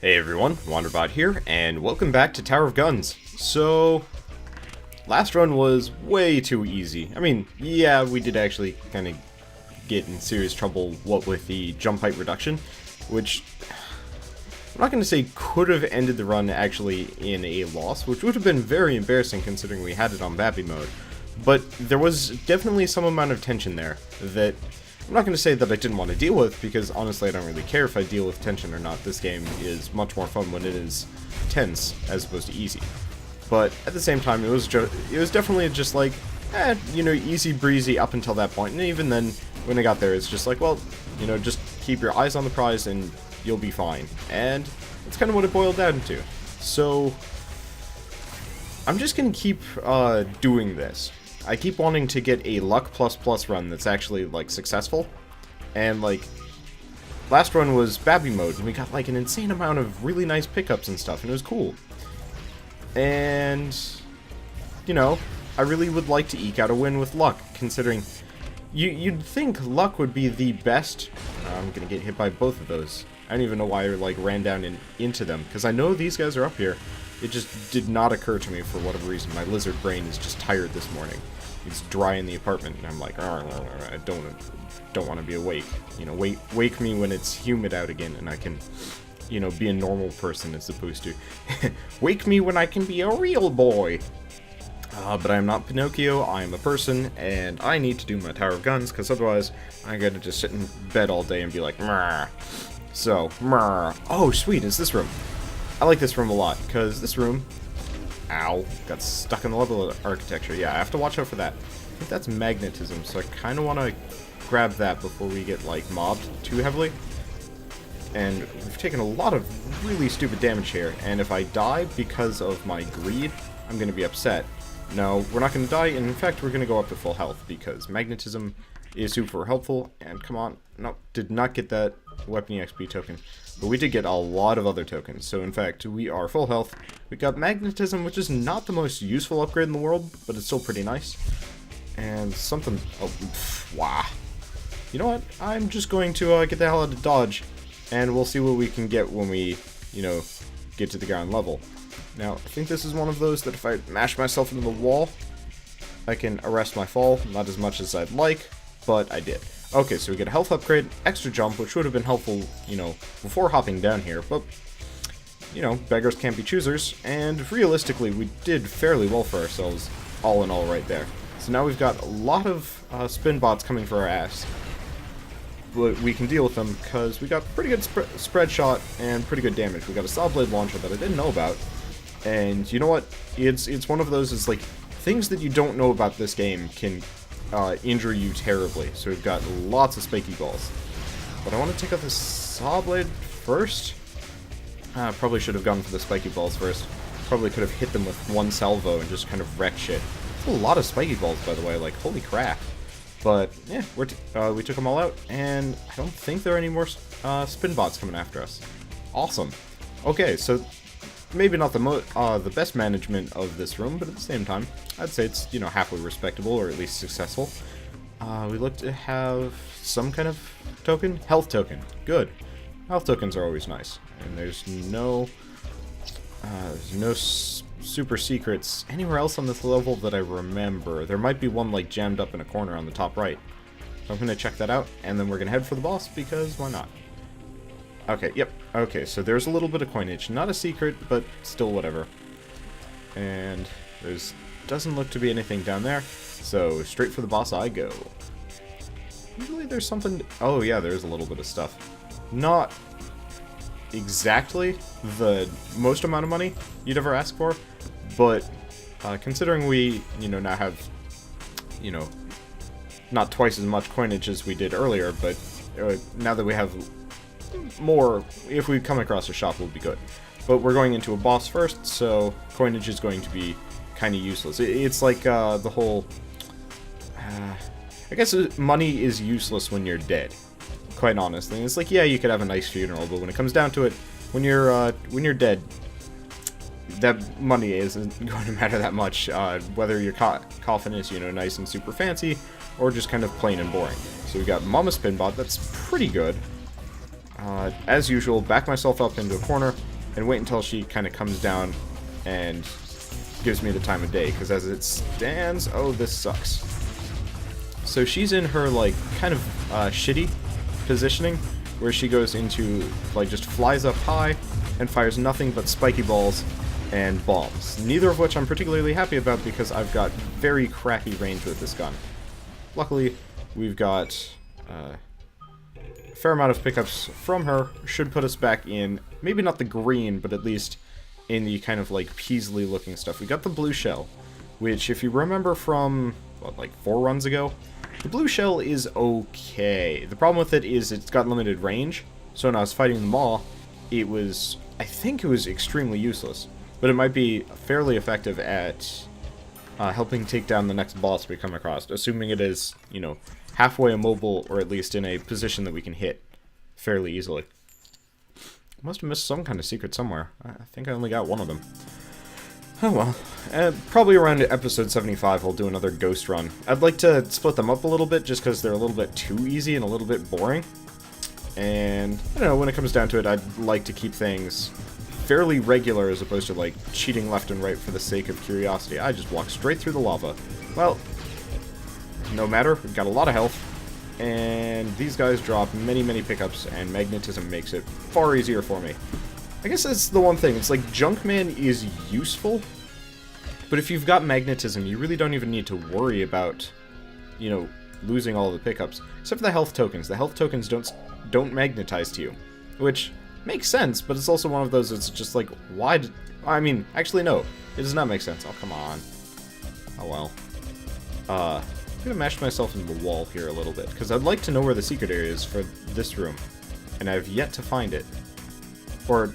Hey everyone, Wanderbot here, and welcome back to Tower of Guns. So, last run was way too easy. I mean, yeah, we did actually kind of get in serious trouble, what with the jump height reduction, which I'm not going to say could have ended the run actually in a loss, which would have been very embarrassing considering we had it on Babby mode. But there was definitely some amount of tension there that I'm not going to say that I didn't want to deal with, because honestly I don't really care if I deal with tension or not. This game is much more fun when it is tense as opposed to easy. But at the same time, it was definitely just like, you know, easy breezy up until that point. And even then, when I got there, it's just like, well, you know, just keep your eyes on the prize and you'll be fine. And that's kind of what it boiled down to. So I'm just going to keep doing this. I keep wanting to get a luck ++ run that's actually, like, successful. And, like, last run was Babby mode, and we got, like, an insane amount of really nice pickups and stuff, and it was cool. And, you know, I really would like to eke out a win with luck, considering you'd think luck would be the best. I'm gonna get hit by both of those. I don't even know why I, like, ran down and into them, because I know these guys are up here. It just did not occur to me for whatever reason. My lizard brain is just tired this morning. It's dry in the apartment, and I'm like, I don't want to be awake. You know, wake me when it's humid out again, and I can, you know, be a normal person as opposed to wake me when I can be a real boy. But I'm not Pinocchio. I am a person, and I need to do my Tower of Guns, because otherwise I gotta just sit in bed all day and be like, Mrr. So, Mrr. Oh, sweet, it's this room. I like this room a lot, because this room, ow, got stuck in the level of architecture. Yeah, I have to watch out for that. I think that's magnetism, so I kind of want to grab that before we get, like, mobbed too heavily. And we've taken a lot of really stupid damage here, and if I die because of my greed, I'm going to be upset. No, we're not going to die, and in fact, we're going to go up to full health, because magnetism is super helpful, and come on, no, did not get that weapon EXP token. But we did get a lot of other tokens, so in fact, we are full health. We got magnetism, which is not the most useful upgrade in the world, but it's still pretty nice. And something, oh, wow. You know what, I'm just going to get the hell out of dodge, and we'll see what we can get when we, you know, get to the ground level. Now, I think this is one of those that if I mash myself into the wall, I can arrest my fall, not as much as I'd like, but I did. Okay, so we get a health upgrade, extra jump, which would have been helpful, you know, before hopping down here, but, you know, beggars can't be choosers, and realistically, we did fairly well for ourselves, all in all right there. So now we've got a lot of spin bots coming for our ass, but we can deal with them, because we got pretty good spread shot and pretty good damage. We got a saw blade launcher that I didn't know about, and you know what, it's one of those, is like, things that you don't know about this game can injure you terribly. So we've got lots of spiky balls. But I want to take out the saw blade first. Probably should have gone for the spiky balls first. Probably could have hit them with one salvo and just kind of wrecked shit. That's a lot of spiky balls, by the way, like, holy crap. But, yeah, we took them all out, and I don't think there are any more spin bots coming after us. Awesome. Okay, so maybe not the best management of this room, but at the same time, I'd say it's, you know, halfway respectable, or at least successful. We look to have some kind of token? Health token. Good. Health tokens are always nice. And there's no super secrets anywhere else on this level that I remember. There might be one, like, jammed up in a corner on the top right. So I'm going to check that out, and then we're going to head for the boss, because why not? Okay, yep. Okay, so there's a little bit of coinage. Not a secret, but still whatever. And doesn't look to be anything down there, so straight for the boss I go. Usually there's something... Oh yeah, there's a little bit of stuff. Not exactly the most amount of money you'd ever ask for, but considering we, you know, now have, you know, not twice as much coinage as we did earlier, but now that we have more, if we come across a shop, will be good. But we're going into a boss first, so coinage is going to be kind of useless. It's like the whole... I guess money is useless when you're dead, quite honestly. And it's like, yeah, you could have a nice funeral, but when it comes down to it, when you're dead, that money isn't going to matter that much, whether your coffin is, you know, nice and super fancy, or just kind of plain and boring. So we got Mama Spinbot, that's pretty good. As usual, back myself up into a corner, and wait until she kind of comes down and gives me the time of day, because as it stands, oh, this sucks. So she's in her, like, kind of shitty positioning, where she goes into, like, just flies up high and fires nothing but spiky balls and bombs. Neither of which I'm particularly happy about, because I've got very crappy range with this gun. Luckily, we've got a fair amount of pickups from her. Should put us back in, maybe not the green, but at least in the kind of, like, Peasley looking stuff. We got the blue shell, which, if you remember from, what, like 4 runs ago, the blue shell is okay. The problem with it is it's got limited range, so when I was fighting the maw, it was, I think it was extremely useless, but it might be fairly effective at helping take down the next boss we come across, assuming it is, you know, halfway immobile, or at least in a position that we can hit fairly easily. Must have missed some kind of secret somewhere. I think I only got one of them. Oh well. Probably around episode 75 I'll do another ghost run. I'd like to split them up a little bit, just because they're a little bit too easy and a little bit boring. And, I don't know, when it comes down to it, I'd like to keep things fairly regular, as opposed to, like, cheating left and right for the sake of curiosity. I just walk straight through the lava. Well, no matter, we've got a lot of health. And these guys drop many, many pickups, and magnetism makes it far easier for me. I guess that's the one thing. It's like, Junkman is useful, but if you've got magnetism, you really don't even need to worry about, you know, losing all the pickups. Except for the health tokens. The health tokens don't magnetize to you, which makes sense, but it's also one of those that's just like, why did... I mean, actually, no. It does not make sense. Oh, come on. Oh, well. I'm gonna mash myself into the wall here a little bit, because I'd like to know where the secret area is for this room, and I've yet to find it. Or,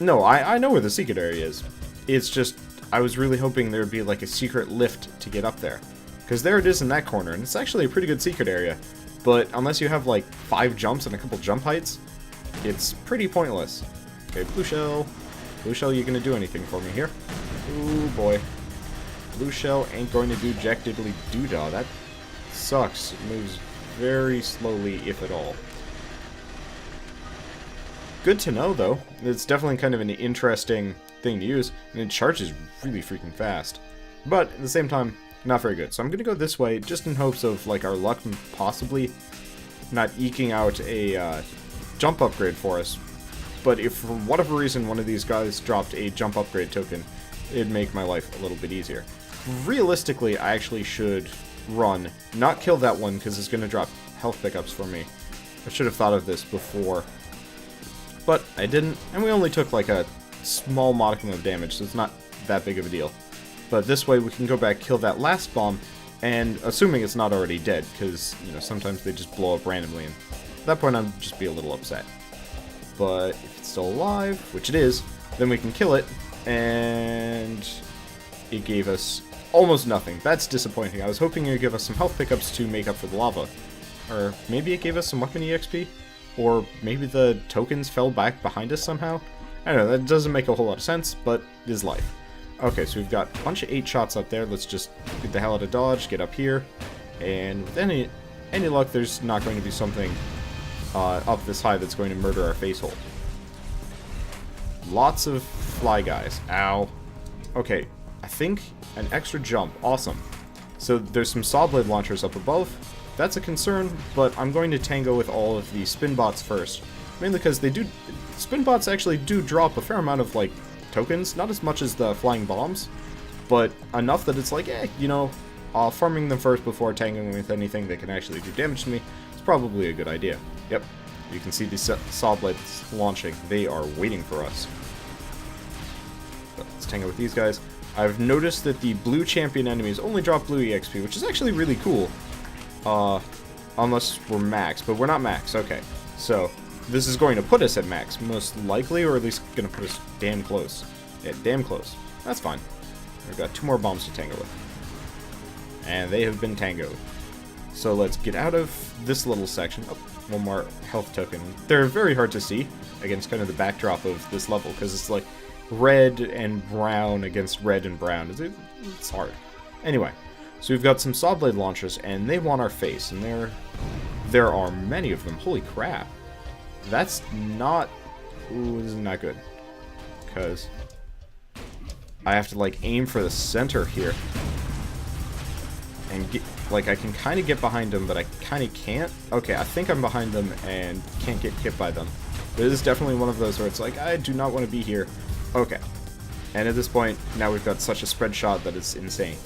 no, I know where the secret area is. It's just, I was really hoping there would be, like, a secret lift to get up there. Because there it is in that corner, and it's actually a pretty good secret area. But unless you have, like, 5 jumps and a couple jump heights, it's pretty pointless. Okay, blue shell. Blue shell, you gonna do anything for me here? Ooh, boy. Blue shell ain't going to do jack diddly doodah. That sucks. It moves very slowly, if at all. Good to know, though. It's definitely kind of an interesting thing to use, and it charges really freaking fast. But, at the same time, not very good. So I'm gonna go this way, just in hopes of, like, our luck possibly not eking out a jump upgrade for us. But if for whatever reason one of these guys dropped a jump upgrade token, it'd make my life a little bit easier. Realistically, I actually should run, not kill that one, because it's going to drop health pickups for me. I should have thought of this before. But I didn't, and we only took like a small modicum of damage, so it's not that big of a deal. But this way we can go back, kill that last bomb, and assuming it's not already dead, because, you know, sometimes they just blow up randomly, and at that point I'd just be a little upset. But if it's still alive, which it is, then we can kill it, and it gave us almost nothing. That's disappointing. I was hoping it would give us some health pickups to make up for the lava. Or maybe it gave us some weapon EXP? Or maybe the tokens fell back behind us somehow? I don't know, that doesn't make a whole lot of sense, but it is life. Okay, so we've got a bunch of 8 shots up there. Let's just get the hell out of dodge, get up here, and with any luck, there's not going to be something up this high that's going to murder our face hole. Lots of fly guys. Ow. Okay, I think an extra jump. Awesome. So there's some saw blade launchers up above. That's a concern, but I'm going to tango with all of the spin bots first. Mainly because spin bots actually do drop a fair amount of, like, tokens. Not as much as the flying bombs, but enough that it's like, you know, farming them first before tangoing with anything that can actually do damage to me is probably a good idea. Yep, you can see these saw blades launching. They are waiting for us. So let's tango with these guys. I've noticed that the blue champion enemies only drop blue EXP, which is actually really cool. Unless we're max, but we're not max. Okay, so this is going to put us at max, most likely, or at least going to put us damn close. Yeah, damn close. That's fine. We've got 2 more bombs to tango with. And they have been tangoed. So let's get out of this little section. Oh, 1 more health token. They're very hard to see against kind of the backdrop of this level, because it's like red and brown against red and brown. It's hard. Anyway, so we've got some saw blade launchers, and they want our face, and there are many of them. Holy crap. That's not... Ooh, this is not good. because I have to, like, aim for the center here. And, get, like, I can kind of get behind them, but I kind of can't. Okay, I think I'm behind them and can't get hit by them. But it is definitely one of those where it's like, I do not want to be here. Okay. And at this point, now we've got such a spread shot that it's insane.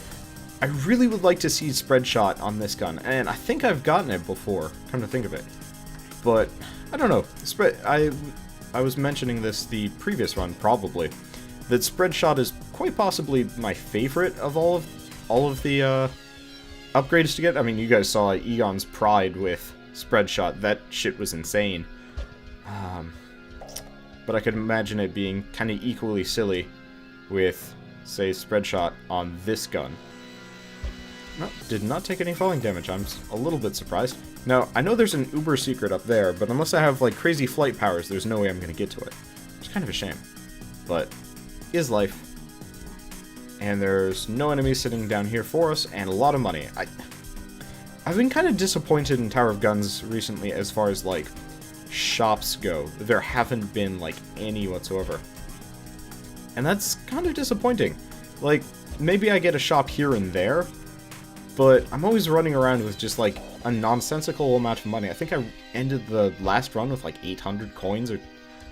I really would like to see spread shot on this gun, and I think I've gotten it before, come to think of it. But, I don't know. I was mentioning this the previous run, probably, that spread shot is quite possibly my favorite of all of the upgrades to get. I mean, you guys saw Egon's Pride with spread shot. That shit was insane. But I could imagine it being kind of equally silly with, say, spread shot on this gun. No, did not take any falling damage. I'm a little bit surprised. Now, I know there's an uber secret up there, but unless I have, like, crazy flight powers, there's no way I'm going to get to it. It's kind of a shame. But, is life. And there's no enemies sitting down here for us, and a lot of money. I've been kind of disappointed in Tower of Guns recently as far as, like, shops go. There haven't been, like, any whatsoever. And that's kind of disappointing. Like, maybe I get a shop here and there, but I'm always running around with just, like, a nonsensical amount of money. I think I ended the last run with, like, 800 coins or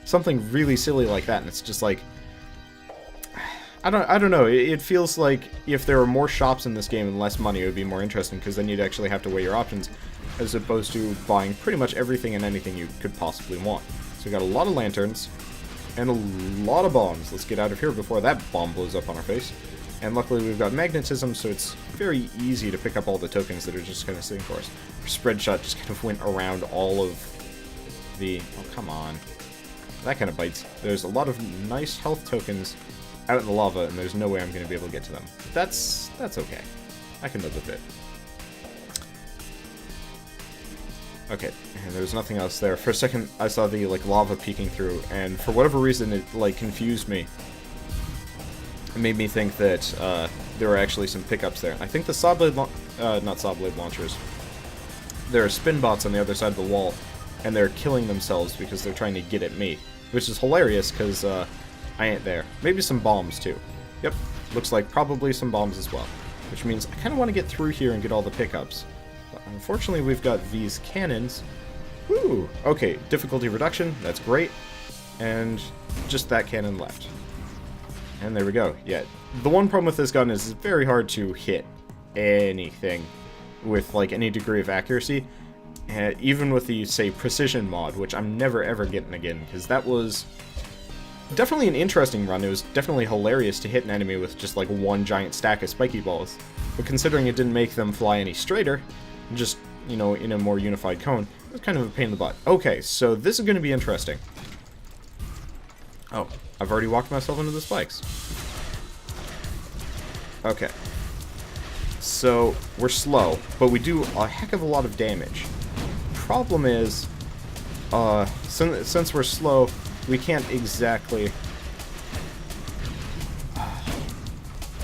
something really silly like that, and it's just, like, I don't know. It feels like if there were more shops in this game and less money, it would be more interesting, because then you'd actually have to weigh your options, as opposed to buying pretty much everything and anything you could possibly want. So we got a lot of lanterns, and a lot of bombs. Let's get out of here before that bomb blows up on our face. And luckily we've got magnetism, so it's very easy to pick up all the tokens that are just kind of sitting for us. Our spread shot just kind of went around all of the... Oh, come on. That kind of bites. There's a lot of nice health tokens out in the lava, and there's no way I'm going to be able to get to them. That's okay. I can live with it. Okay, and there's nothing else there. For a second, I saw the, like, lava peeking through, and for whatever reason, it, like, confused me. It made me think that there were actually some pickups there. I think the saw blade, not saw blade launchers. There are spin bots on the other side of the wall, and they're killing themselves because they're trying to get at me, which is hilarious because I ain't there. Maybe some bombs too. Yep, looks like probably some bombs as well, which means I kind of want to get through here and get all the pickups. But unfortunately, we've got these cannons. Woo! Okay, difficulty reduction. That's great, and just that cannon left. And there we go. Yeah, the one problem with this gun is it's very hard to hit anything with, like, any degree of accuracy. Even with the, say, precision mod, which I'm never ever getting again, because that was definitely an interesting run. It was definitely hilarious to hit an enemy with just, like, one giant stack of spiky balls. But considering it didn't make them fly any straighter, just, you know, in a more unified cone, it was kind of a pain in the butt. Okay, so this is going to be interesting. Oh, I've already walked myself into the spikes. Okay. So, we're slow, but we do a heck of a lot of damage. Problem is, since we're slow, we can't exactly...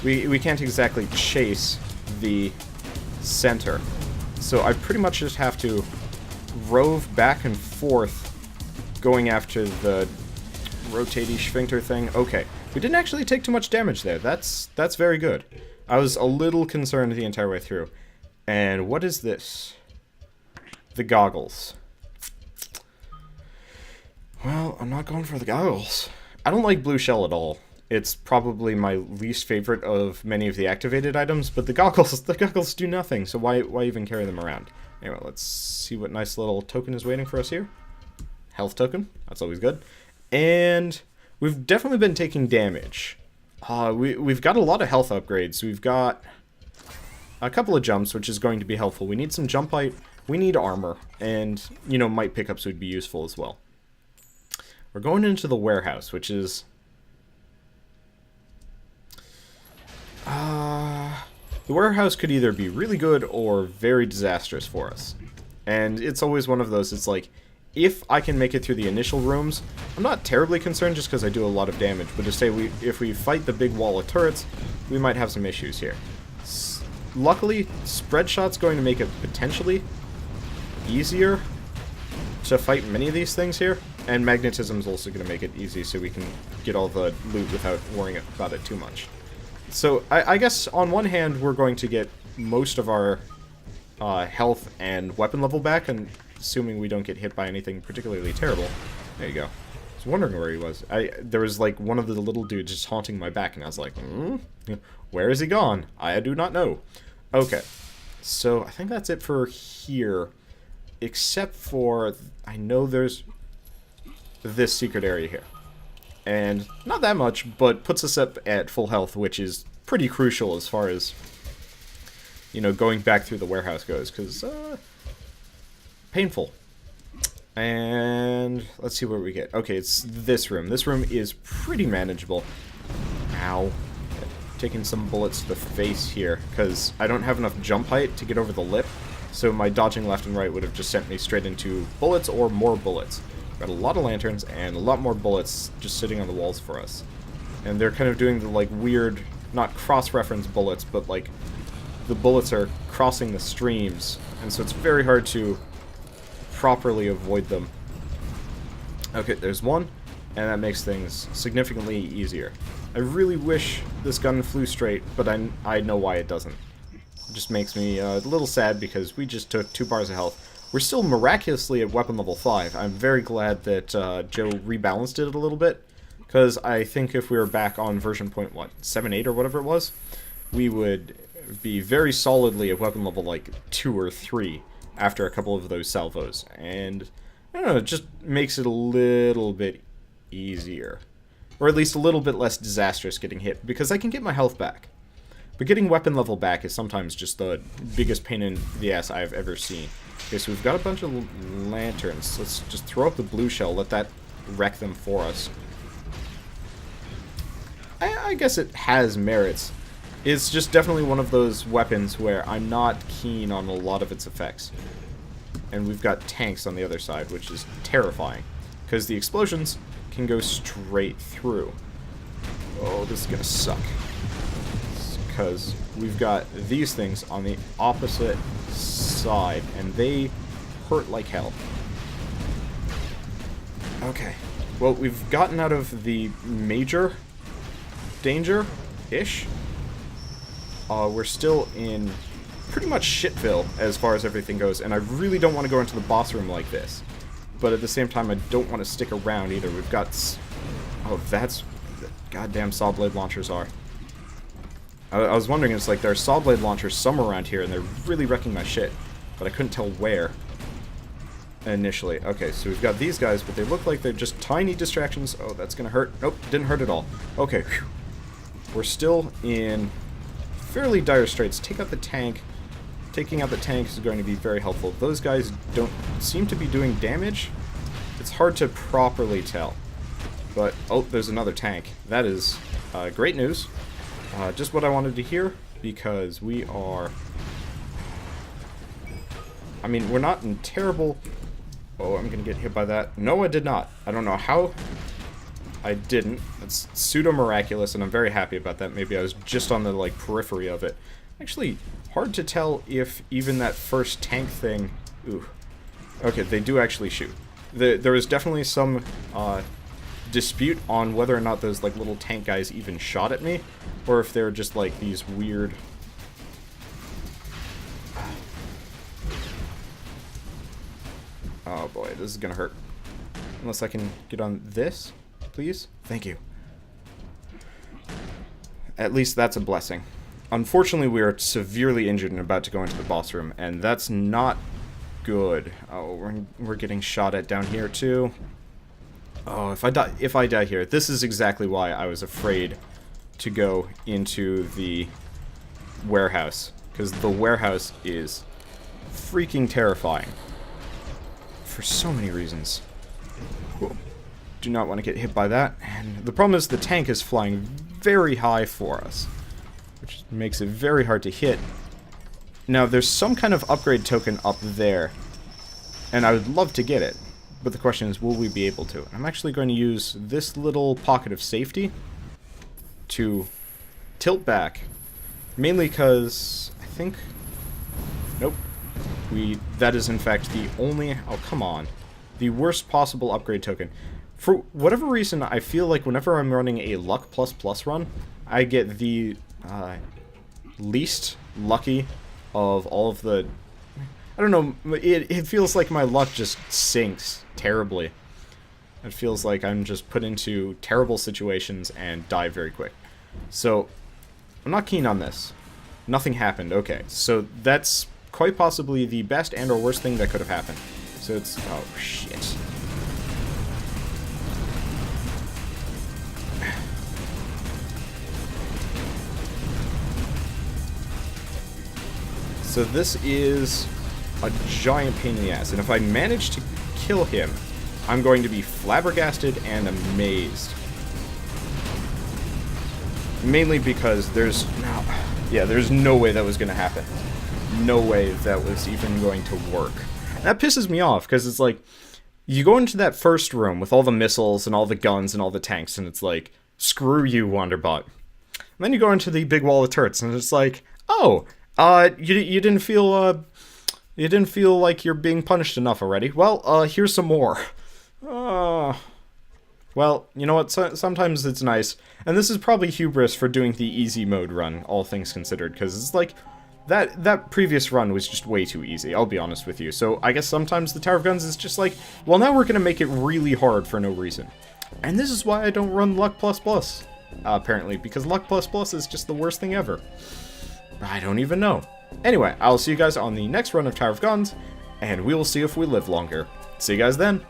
We can't exactly chase the center. So I pretty much just have to rove back and forth, going after the rotatey sphincter thing. Okay, we didn't actually take too much damage there. That's very good. I was a little concerned the entire way through. And what is this? The goggles. Well, I'm not going for the goggles. I don't like blue shell at all. It's probably my least favorite of many of the activated items, but the goggles do nothing, so why even carry them around? Anyway, let's see what nice little token is waiting for us here. Health token, that's always good. And we've definitely been taking damage. We've got a lot of health upgrades. We've got a couple of jumps, which is going to be helpful. We need some jump height, we need armor, and, you know, might pickups would be useful as well. We're going into the warehouse, which is... the warehouse could either be really good or very disastrous for us. And it's always one of those, it's like, if I can make it through the initial rooms, I'm not terribly concerned just because I do a lot of damage, but to say if we fight the big wall of turrets, we might have some issues here. Luckily, spread shot's going to make it potentially easier to fight many of these things here. And magnetism is also going to make it easy so we can get all the loot without worrying about it too much. So, I guess on one hand, we're going to get most of our health and weapon level back, and assuming we don't get hit by anything particularly terrible. There you go. I was wondering where he was. There was like one of the little dudes just haunting my back, and I was like, where is he gone? I do not know. Okay, so I think that's it for here, except for, I know there's this secret area here. And not that much, but puts us up at full health, which is pretty crucial as far as, you know, going back through the warehouse goes, because, painful. And let's see where we get. Okay, it's this room. This room is pretty manageable. Ow. Taking some bullets to the face here, because I don't have enough jump height to get over the lip, so my dodging left and right would have just sent me straight into bullets or more bullets. Got a lot of lanterns and a lot more bullets just sitting on the walls for us. And they're kind of doing the, like, weird, not cross-reference bullets, but, like, the bullets are crossing the streams, and so it's very hard to properly avoid them. Okay, there's one, and that makes things significantly easier. I really wish this gun flew straight, but I know why it doesn't. It just makes me a little sad because we just took 2 bars of health. We're still miraculously at weapon level 5. I'm very glad that Joe rebalanced it a little bit, because I think if we were back on version point, what, 7.8 or whatever it was, we would be very solidly at weapon level like 2 or 3 after a couple of those salvos. And, I don't know, it just makes it a little bit easier. Or at least a little bit less disastrous getting hit, because I can get my health back. But getting weapon level back is sometimes just the biggest pain in the ass I've ever seen. Okay, so we've got a bunch of lanterns. Let's just throw up the blue shell, let that wreck them for us. I guess it has merits. It's just definitely one of those weapons where I'm not keen on a lot of its effects. And we've got tanks on the other side, which is terrifying, because the explosions can go straight through. Oh, this is gonna suck. Because we've got these things on the opposite side, and they hurt like hell. Okay. Well, we've gotten out of the major danger-ish. We're still in pretty much shitville as far as everything goes, and I really don't want to go into the boss room like this. But at the same time, I don't want to stick around either. We've got... Oh, that's... what the goddamn saw blade launchers are. I was wondering, it's like there's saw blade launchers somewhere around here, and they're really wrecking my shit. But I couldn't tell where initially. Okay, so we've got these guys, but they look like they're just tiny distractions. Oh, that's gonna hurt. Nope, didn't hurt at all. Okay, whew. We're still in fairly dire straits. Take out the tank. Taking out the tank is going to be very helpful. Those guys don't seem to be doing damage. It's hard to properly tell. But, oh, there's another tank. That is great news. Just what I wanted to hear, because we are... I mean, we're not in terrible... Oh, I'm gonna get hit by that. No, I did not. I don't know how I didn't. It's pseudo-miraculous, and I'm very happy about that. Maybe I was just on the, like, periphery of it. Actually, hard to tell if even that first tank thing... Ooh. Okay, they do actually shoot. There is definitely some dispute on whether or not those, like, little tank guys even shot at me, or if they're just, like, these weird... Oh boy, this is gonna hurt. Unless I can get on this, please? Thank you. At least that's a blessing. Unfortunately, we are severely injured and about to go into the boss room, and that's not good. Oh, we're getting shot at down here too. Oh, if I die here, this is exactly why I was afraid to go into the warehouse, because the warehouse is freaking terrifying for so many reasons. Whoa. Do not want to get hit by that. And the problem is the tank is flying very high for us, which makes it very hard to hit. Now, there's some kind of upgrade token up there, and I would love to get it, but the question is, will we be able to? I'm actually going to use this little pocket of safety to tilt back, mainly because I think... Nope. That is, in fact, the only... Oh, come on. the worst possible upgrade token. For whatever reason, I feel like whenever I'm running a luck ++ run, I get the least lucky of all of the... I don't know, it feels like my luck just sinks terribly. It feels like I'm just put into terrible situations and die very quick. So, I'm not keen on this. Nothing happened, okay. So that's quite possibly the best and or worst thing that could have happened. So it's... oh, shit. So this is a giant pain in the ass, and if I manage to kill him, I'm going to be flabbergasted and amazed. Mainly because there's no way that was going to happen. No way that was even going to work. And that pisses me off, because it's like, you go into that first room with all the missiles and all the guns and all the tanks, and it's like, screw you, Wanderbot. And then you go into the big wall of turrets, and it's like, oh, you didn't feel like you're being punished enough already. Well, here's some more. Well, you know what, sometimes it's nice, and this is probably hubris for doing the easy mode run, all things considered, because it's like, that previous run was just way too easy, I'll be honest with you. So I guess sometimes the Tower of Guns is just like, well, now we're gonna make it really hard for no reason. And this is why I don't run Luck++, apparently, because Luck++ is just the worst thing ever. I don't even know. Anyway, I'll see you guys on the next run of Tower of Guns, and we will see if we live longer. See you guys then.